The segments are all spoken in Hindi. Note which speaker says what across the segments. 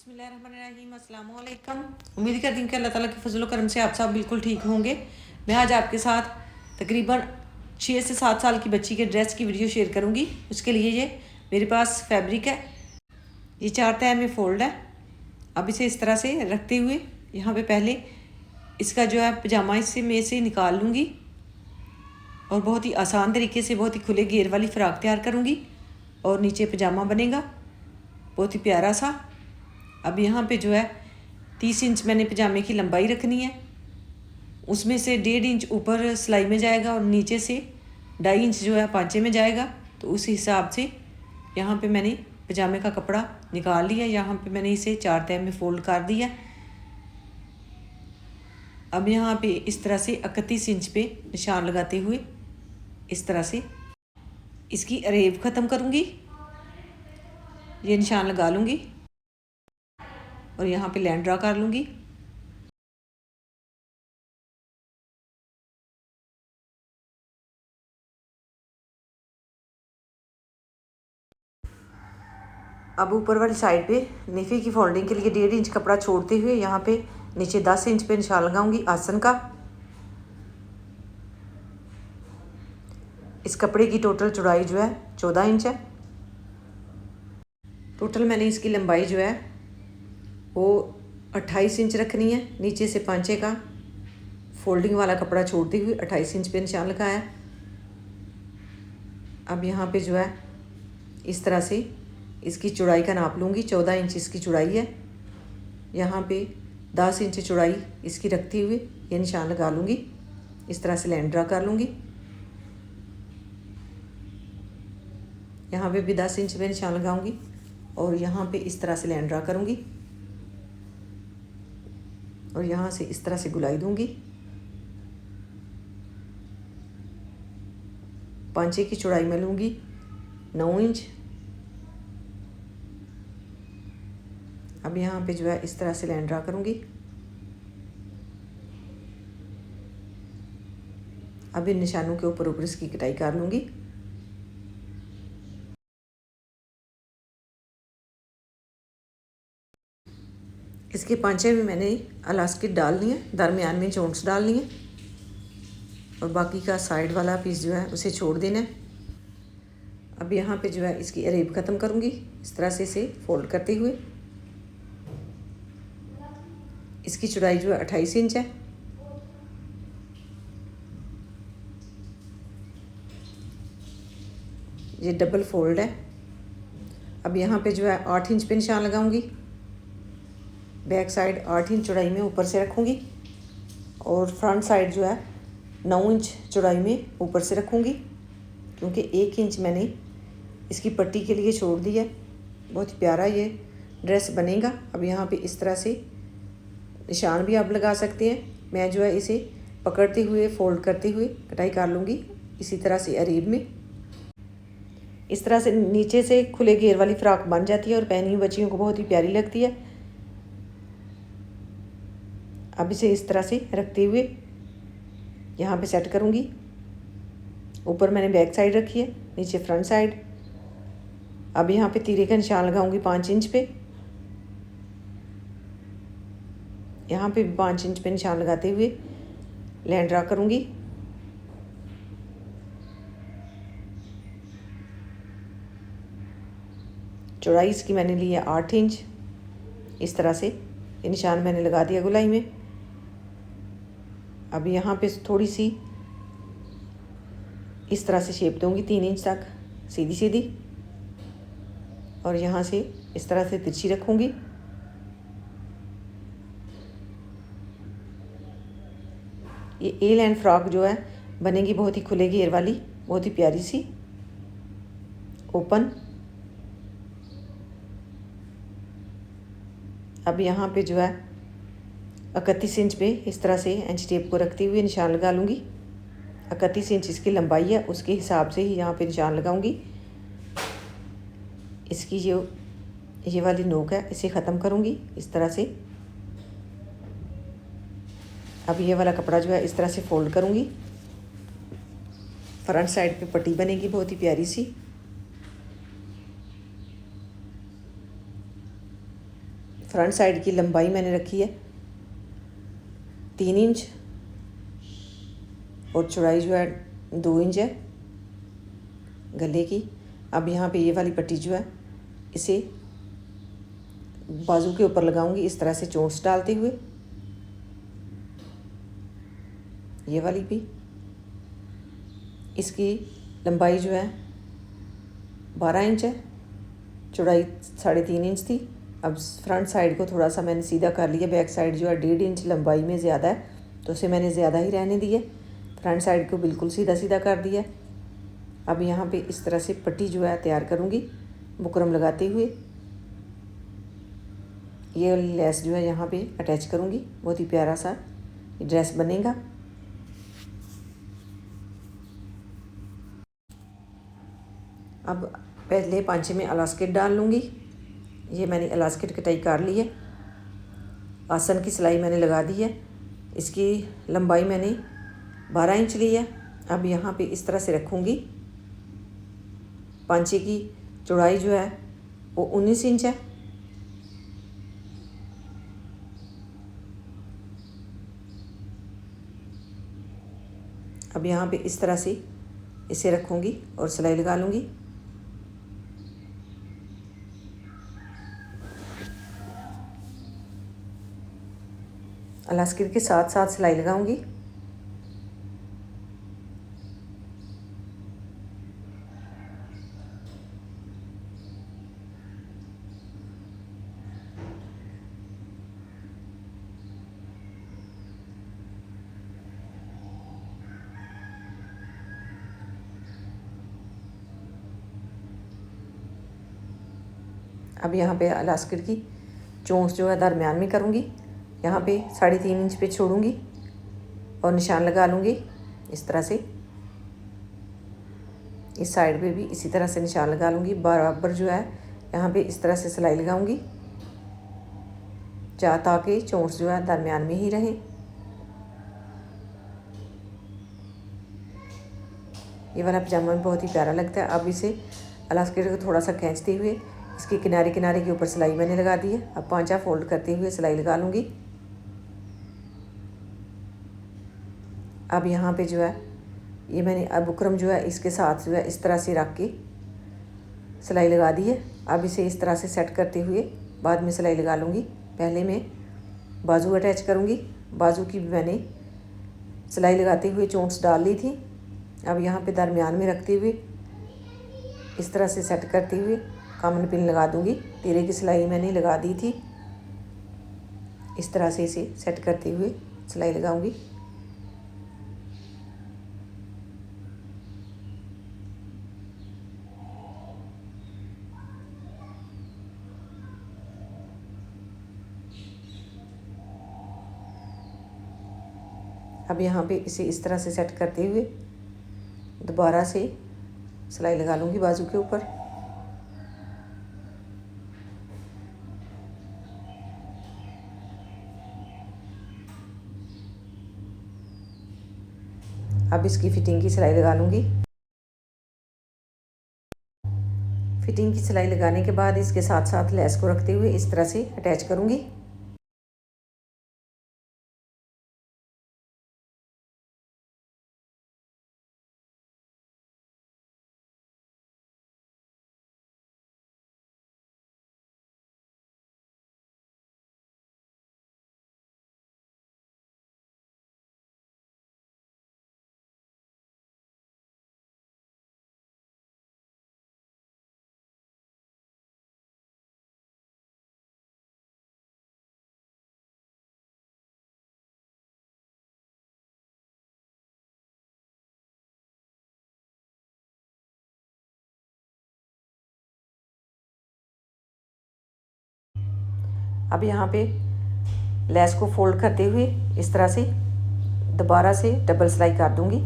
Speaker 1: बिस्मिल्लाहिर्रहमानिर्रहीम, अस्सलाम वालेकुम। उम्मीद करती हूँ कि अल्लाह ताला के फजल करम से आप सब बिल्कुल ठीक होंगे। मैं आज आपके साथ तकरीबन 6 से 7 साल की बच्ची के ड्रेस की वीडियो शेयर करूँगी। उसके लिए ये मेरे पास फैब्रिक है, ये 4 तह में फ़ोल्ड है। अब इसे इस तरह से रखते हुए यहाँ पे पहले इसका जो है पजामा इससे मैं से निकाल लूँगी और बहुत ही आसान तरीके से बहुत ही खुले घेर वाली फ़्रॉक तैयार करूँगी और नीचे पजामा बनेगा बहुत ही प्यारा सा। अब यहाँ पे जो है 30 इंच मैंने पजामे की लंबाई रखनी है, उसमें से 1.5 इंच ऊपर सिलाई में जाएगा और नीचे से 2.5 इंच जो है पांचे में जाएगा। तो उस हिसाब से यहाँ पे मैंने पजामे का कपड़ा निकाल लिया। यहाँ पे मैंने इसे 4 तह में फ़ोल्ड कर दिया। अब यहाँ पे इस तरह से 31 इंच पे निशान लगाते हुए इस तरह से इसकी अरेब ख़त्म करूँगी। ये निशान लगा लूँगी और यहाँ पे लाइन ड्रा कर लूँगी। अब ऊपर वाली साइड पे नेफे की फोल्डिंग के लिए 1.5 इंच कपड़ा छोड़ते हुए यहाँ पे नीचे 10 इंच पे निशान लगाऊंगी आसन का। इस कपड़े की टोटल चौड़ाई जो है 14 इंच है। टोटल मैंने इसकी लंबाई जो है वो 28 इंच रखनी है। नीचे से पांचे का फोल्डिंग वाला कपड़ा छोड़ते हुए 28 इंच पे निशान लगाया है। अब यहाँ पे जो है इस तरह से इसकी चौड़ाई का नाप लूँगी। 14 इंच इसकी चौड़ाई है। यहाँ पे 10 इंच चौड़ाई इसकी रखते हुए ये निशान लगा लूँगी। इस तरह से लाइन ड्रा कर लूँगी। यहाँ पे भी 10 इंच पे निशान लगाऊंगी और यहाँ पे इस तरह से लाइन ड्रा करूँगी और यहाँ से इस तरह से गुलाई दूँगी। पांचे की चौड़ाई मैं लूँगी 9 इंच। अब यहाँ पे जो है इस तरह से लाइन ड्रा करूँगी। अब इन निशानों के ऊपर ऊपर इसकी कटाई कर लूँगी। इसके पांचे में मैंने इलास्टिक डालनी है, दरमियान में चोंट्स डालनी है और बाकी का साइड वाला पीस जो है उसे छोड़ देना है। अब यहाँ पे जो है इसकी अरेब ख़त्म करूँगी इस तरह से इसे फोल्ड करते हुए। इसकी चौड़ाई जो है 28 इंच है। ये डबल फोल्ड है। अब यहाँ पे जो है 8 इंच पे निशान लगाऊंगी। बैक साइड 8 इंच चौड़ाई में ऊपर से रखूँगी और फ्रंट साइड जो है 9 इंच चौड़ाई में ऊपर से रखूँगी, क्योंकि 1 इंच मैंने इसकी पट्टी के लिए छोड़ दिया। बहुत प्यारा ये ड्रेस बनेगा। अब यहाँ पे इस तरह से निशान भी आप लगा सकते हैं। मैं जो है इसे पकड़ते हुए फोल्ड करते हुए कटाई कर लूँगी इसी तरह से अरेब में। इस तरह से नीचे से खुले घेर वाली फ्रॉक बन जाती है और पहनी हुई बच्चियों को बहुत ही प्यारी लगती है। अब इसे इस तरह से रखते हुए यहाँ पे सेट करूँगी। ऊपर मैंने बैक साइड रखी है, नीचे फ्रंट साइड। अब यहाँ पे तीरे का निशान लगाऊंगी 5 इंच पे। यहाँ पे भी 5 इंच पे निशान लगाते हुए लाइन ड्रा करूँगी। चौड़ाई इसकी मैंने ली है 8 इंच। इस तरह से ये निशान मैंने लगा दिया गुलाई में। अब यहाँ पे थोड़ी सी इस तरह से शेप दूँगी 3 इंच तक सीधी सीधी और यहाँ से इस तरह से तिरछी रखूँगी। ये ए लाइन फ्रॉक जो है बनेगी बहुत ही खुले घेर वाली, बहुत ही प्यारी सी ओपन। अब यहाँ पे जो है 31 इंच पे इस तरह से इंच टेप को रखते हुए निशान लगा लूँगी। 31 इंच इसकी लंबाई है, उसके हिसाब से ही यहाँ पे निशान लगाऊंगी। इसकी जो ये वाली नोक है इसे ख़त्म करूँगी इस तरह से। अब ये वाला कपड़ा जो है इस तरह से फोल्ड करूँगी। फ्रंट साइड पे पट्टी बनेगी बहुत ही प्यारी सी। फ्रंट साइड की लंबाई मैंने रखी है 3 इंच और चौड़ाई जो है 2 इंच है गले की। अब यहाँ पे ये वाली पट्टी जो है इसे बाजू के ऊपर लगाऊंगी इस तरह से चोंच डालते हुए। ये वाली भी, इसकी लंबाई जो है 12 इंच है, चौड़ाई 3.5 इंच थी। अब फ्रंट साइड को थोड़ा सा मैंने सीधा कर लिया, बैक साइड जो है 1.5 इंच लंबाई में ज़्यादा है तो उसे मैंने ज़्यादा ही रहने दिया। फ्रंट साइड को बिल्कुल सीधा सीधा कर दिया। अब यहाँ पे इस तरह से पट्टी जो है तैयार करूँगी बुकरम लगाते हुए। ये लेस जो है यहाँ पे अटैच करूँगी, बहुत ही प्यारा सा ड्रेस बनेगा। अब पहले पांचे में इलास्टिक डाल लूँगी। ये मैंने इलास्टिक कटाई कर ली है, आसन की सिलाई मैंने लगा दी है। इसकी लंबाई मैंने 12 इंच ली है। अब यहाँ पे इस तरह से रखूँगी। पांचे की चौड़ाई जो है वो 19 इंच है। अब यहाँ पे इस तरह से इसे रखूँगी और सिलाई लगा लूँगी। इलास्टिक के साथ साथ सिलाई लगाऊंगी। अब यहाँ पे इलास्टिक की चोंच जो है दरमियान में करूँगी। यहाँ पे 3.5 इंच पे छोड़ूंगी और निशान लगा लूँगी इस तरह से। इस साइड पे भी इसी तरह से निशान लगा लूँगी। बराबर जो है यहाँ पे इस तरह से सिलाई लगाऊंगी ताकि चोंच जो है दरमियान में ही रहे। ये वाला पजामा भी बहुत ही प्यारा लगता है। अब इसे इलास्टिक को थोड़ा सा खींचते हुए इसके किनारे किनारे के ऊपर सिलाई मैंने लगा दी है। अब पांचा फोल्ड करते हुए सिलाई लगा लूँगी। अब यहाँ पे जो है ये मैंने अब बुकरम जो है इसके साथ जो है इस तरह से रख के सिलाई लगा दी है। अब इसे इस तरह से सेट करते हुए बाद में सिलाई लगा लूँगी। पहले मैं बाजू अटैच करूँगी। बाजू की भी मैंने सिलाई लगाते हुए चोंच डाल ली थी। अब यहाँ पे दरमियान में रखते हुए इस तरह से सेट करते हुए कामन पिन लगा दूँगी। तीरे की सिलाई मैंने लगा दी थी। इस तरह से इसे सेट करते हुए सिलाई लगाऊँगी। अब यहाँ पे इसे इस तरह से सेट करते हुए दोबारा से सिलाई लगा लूँगी बाजू के ऊपर। अब इसकी फिटिंग की सिलाई लगा लूँगी। फिटिंग की सिलाई लगाने के बाद इसके साथ साथ लेस को रखते हुए इस तरह से अटैच करूँगी। अब यहाँ पे लेस को फोल्ड करते हुए इस तरह से दोबारा से डबल सिलाई कर दूँगी।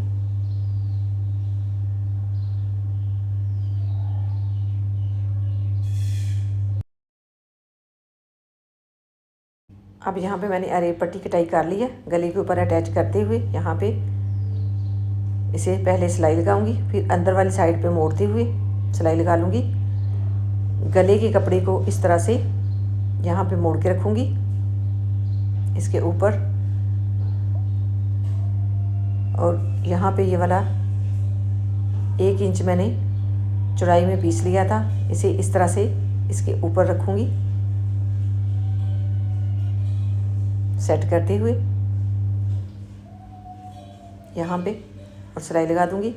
Speaker 1: अब यहाँ पे मैंने अरेब पट्टी कटाई कर ली है। गले के ऊपर अटैच करते हुए यहाँ पे इसे पहले सिलाई लगाऊंगी, फिर अंदर वाली साइड पे मोड़ते हुए सिलाई लगा लूँगी। गले के कपड़े को इस तरह से यहाँ पे मोड़ के रखूँगी इसके ऊपर, और यहाँ पे ये वाला 1 इंच मैंने चौड़ाई में पीस लिया था, इसे इस तरह से इसके ऊपर रखूँगी सेट करते हुए यहाँ पे, और सिलाई लगा दूँगी।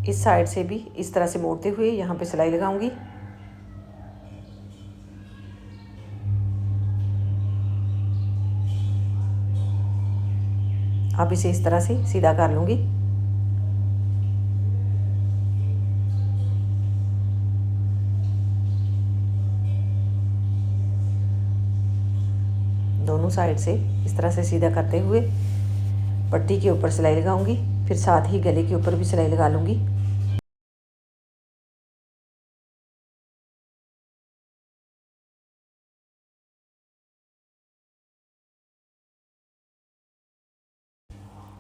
Speaker 1: इस साइड से भी इस तरह से मोड़ते हुए यहाँ पे सिलाई लगाऊंगी। अब इसे इस तरह से सीधा कर लूँगी। दोनों साइड से इस तरह से सीधा करते हुए पट्टी के ऊपर सिलाई लगाऊंगी, फिर साथ ही गले के ऊपर भी सिलाई लगा लूँगी।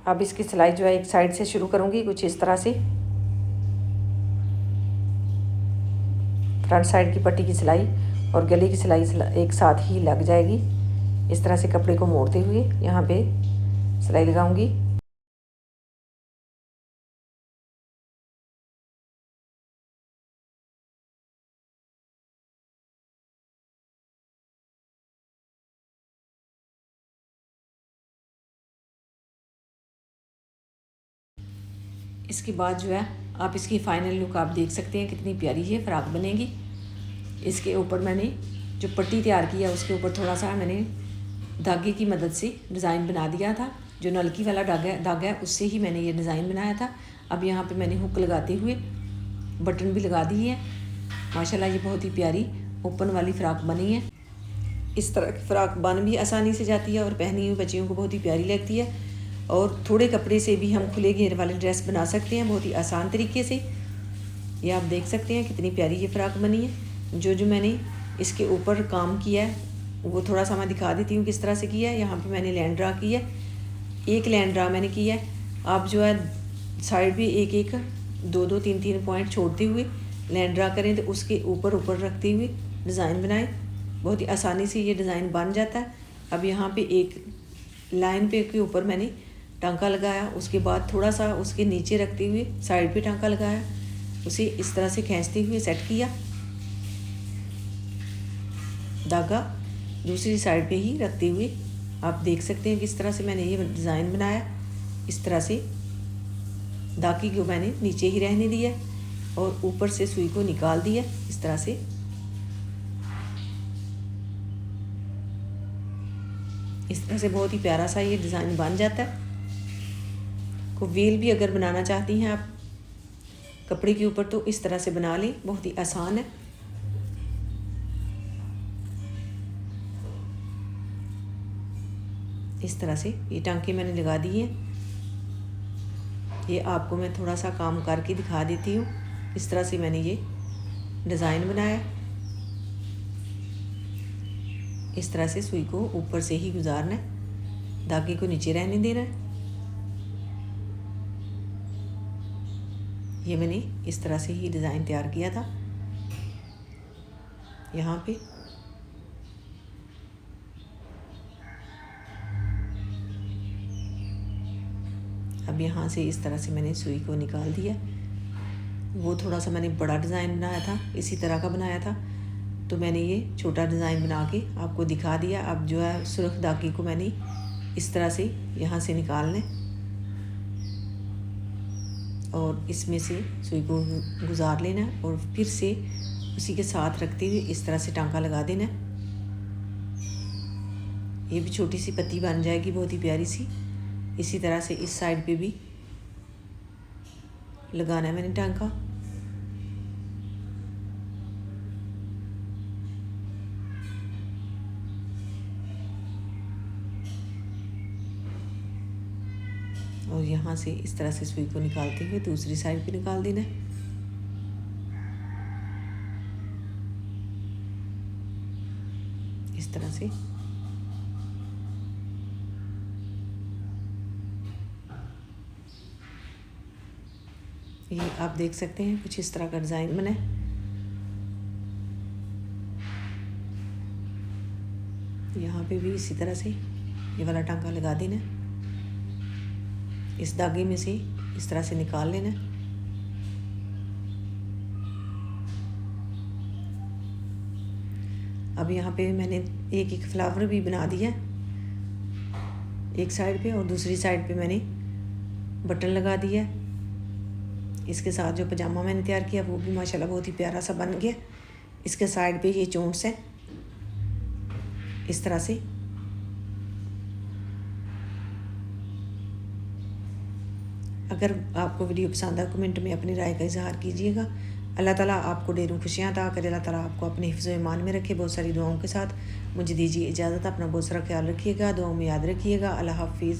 Speaker 1: अब इसकी सिलाई जो है एक साइड से शुरू करूँगी, कुछ इस तरह से। फ्रंट साइड की पट्टी की सिलाई और गले की सिलाई एक साथ ही लग जाएगी। इस तरह से कपड़े को मोड़ते हुए यहाँ पे सिलाई लगाऊंगी। इसके बाद जो है आप इसकी फ़ाइनल लुक आप देख सकते हैं कितनी प्यारी ये फ़्रॉक बनेगी। इसके ऊपर मैंने जो पट्टी तैयार किया उसके ऊपर थोड़ा सा मैंने धागे की मदद से डिज़ाइन बना दिया था। जो नलकी वाला धागा है उससे ही मैंने ये डिज़ाइन बनाया था। अब यहाँ पे मैंने हुक लगाते हुए बटन भी लगा दी है। माशाल्लाह ये बहुत ही प्यारी ओपन वाली फ़्रॉक बनी है। इस तरह की फ़्रॉक बन भी आसानी से जाती है और पहनी हुई बच्चियों को बहुत ही प्यारी लगती है। और थोड़े कपड़े से भी हम खुले घेर वाले ड्रेस बना सकते हैं बहुत ही आसान तरीके से। ये आप देख सकते हैं कितनी प्यारी ये फ़्रॉक बनी है। जो मैंने इसके ऊपर काम किया है वो थोड़ा सा मैं दिखा देती हूँ किस तरह से किया है। यहाँ पे मैंने लाइन ड्रा की है, एक लाइन ड्रा मैंने किया है। आप जो है साइड भी एक एक 2-2 3-3 पॉइंट छोड़ते हुए लाइन ड्रा करें तो उसके ऊपर रखते हुए डिज़ाइन बनाएं। बहुत ही आसानी से ये डिज़ाइन बन जाता है। अब यहाँ पे एक लाइन पे के ऊपर मैंने टांका लगाया, उसके बाद थोड़ा सा उसके नीचे रखते हुए साइड पे टांका लगाया, उसे इस तरह से खींचते हुए सेट किया। धागा दूसरी साइड पे ही रखते हुए आप देख सकते हैं किस तरह से मैंने ये डिज़ाइन बनाया। इस तरह से धागे को मैंने नीचे ही रहने दिया और ऊपर से सुई को निकाल दिया। इस तरह से बहुत ही प्यारा सा ये डिज़ाइन बन जाता है। को वेल भी अगर बनाना चाहती हैं आप कपड़े के ऊपर तो इस तरह से बना लें, बहुत ही आसान है। इस तरह से ये टांके मैंने लगा दिए हैं। ये आपको मैं थोड़ा सा काम करके दिखा देती हूँ इस तरह से मैंने ये डिज़ाइन बनाया। इस तरह से सुई को ऊपर से ही गुजारना है, धागे को नीचे रहने देना है। ये मैंने इस तरह से ही डिज़ाइन तैयार किया था। यहाँ पे अब यहाँ से इस तरह से मैंने सुई को निकाल दिया। वो थोड़ा सा मैंने बड़ा डिज़ाइन बनाया था, इसी तरह का बनाया था, तो मैंने ये छोटा डिज़ाइन बना के आपको दिखा दिया। अब जो है सुर्ख धागे को मैंने इस तरह से यहाँ से निकालना है और इसमें से सुई को गुजार लेना है और फिर से उसी के साथ रखते हुए इस तरह से टांका लगा देना है। ये भी छोटी सी पत्ती बन जाएगी बहुत ही प्यारी सी। इसी तरह से इस साइड पे भी लगाना है मैंने टांका। और यहाँ से इस तरह से सुई को निकालते हुए दूसरी साइड पे निकाल देना है। इस तरह से ये आप देख सकते हैं कुछ इस तरह का डिज़ाइन बना है। यहाँ पे भी इसी तरह से ये वाला टांका लगा देना, इस धागे में से इस तरह से निकाल लेना। अब यहाँ पे मैंने एक एक फ्लावर भी बना दिया एक साइड पे, और दूसरी साइड पे मैंने बटन लगा दिया। इसके साथ जो पजामा मैंने तैयार किया वो भी माशाल्लाह बहुत ही प्यारा सा बन गया। इसके साइड पे ये चोंट्स है इस तरह से। अगर आपको वीडियो पसंद आए कमेंट में अपनी राय का इजहार कीजिएगा। अल्लाह ताला आपको ढेरों खुशियाँ अता करे। अल्लाह ताला आपको अपने हिफ्ज़ ईमान में रखे। बहुत सारी दुआओं के साथ मुझे दीजिए इजाज़त। अपना बहुत सारा ख्याल रखिएगा, दुआओं में याद रखिएगा। अल्लाह हाफ़िज़।